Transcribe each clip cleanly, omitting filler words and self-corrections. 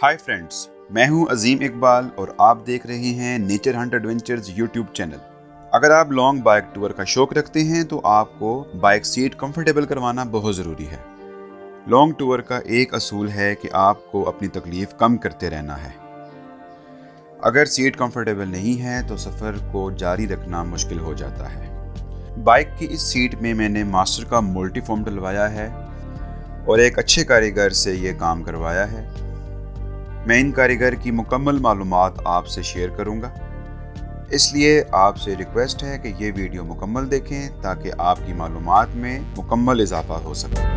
Hi friends, मैं हूं अजीम इकबाल और आप देख रहे हैं nature Hunt adventures YouTube channel. अगर आप लॉन्ग बाइक टूर का शौक रखते हैं तो आपको बाइक सीट कंफर्टेबल करवाना बहुत ज़रूरी है। लॉन्ग टूर का एक असूल है कि आपको अपनी तकलीफ़ कम करते रहना है। अगर सीट कंफर्टेबल नहीं है तो सफ़र को जारी रखना मुश्किल हो जाता है। बाइक की इस सीट में मैंने मास्टर का मोल्टी फोम डलवाया है और एक अच्छे कारीगर से ये काम करवाया है। मैं इन कारीगर की मुकम्मल मालूमात आपसे शेयर करूंगा, इसलिए आपसे रिक्वेस्ट है कि ये वीडियो मुकम्मल देखें ताकि आपकी मालूमात में मुकम्मल इजाफा हो सके।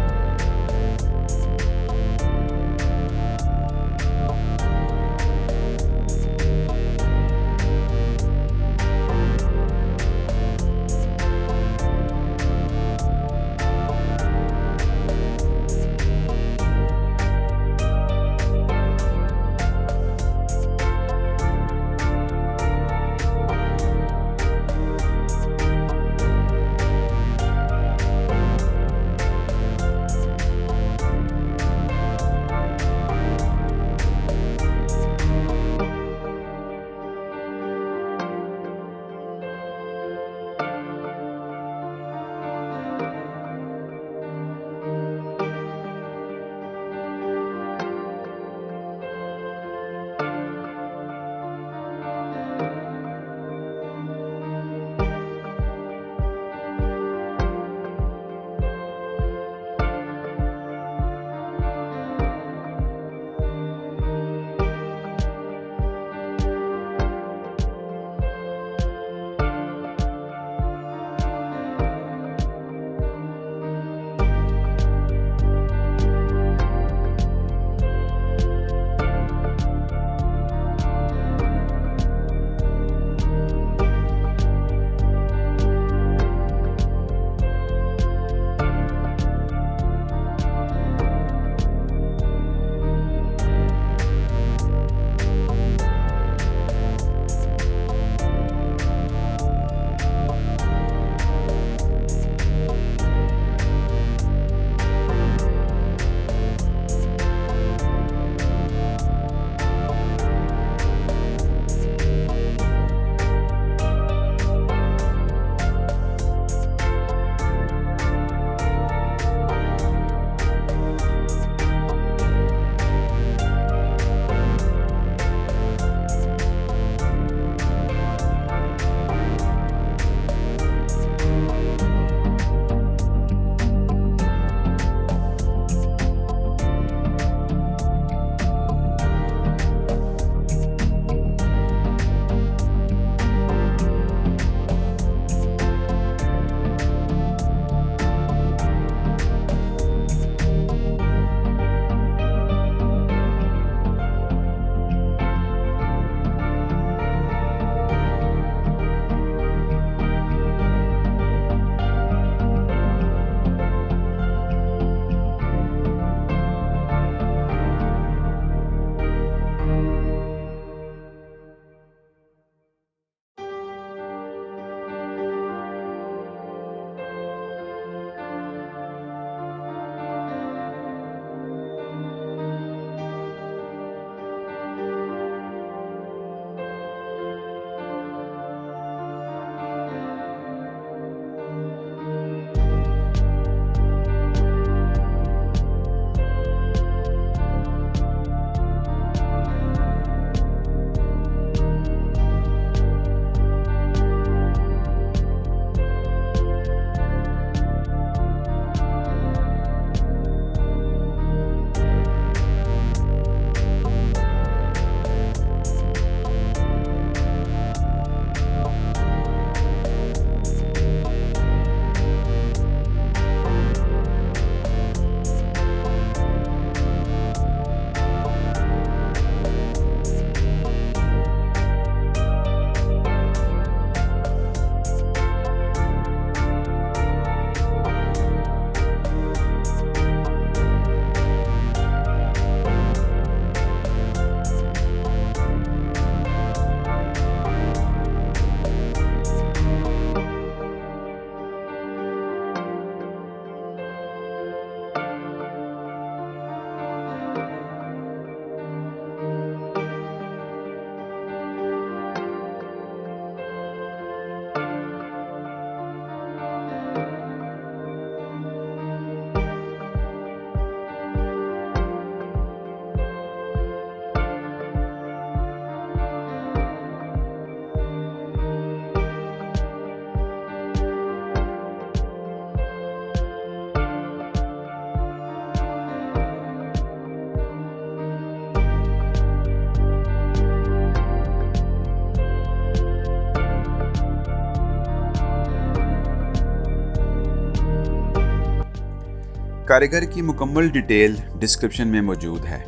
कारीगर की मुकम्मल डिटेल डिस्क्रिप्शन में मौजूद है।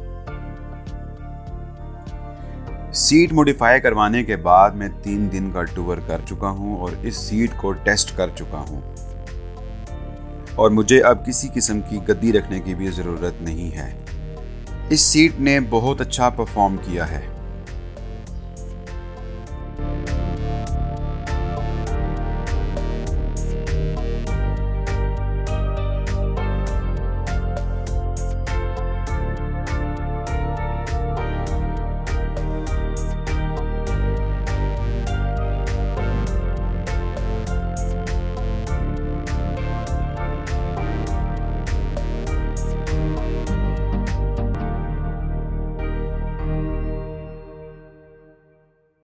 सीट मॉडिफाई करवाने के बाद मैं 3 दिन का टूर कर चुका हूं और इस सीट को टेस्ट कर चुका हूं और मुझे अब किसी किस्म की गद्दी रखने की भी ज़रूरत नहीं है। इस सीट ने बहुत अच्छा परफॉर्म किया है।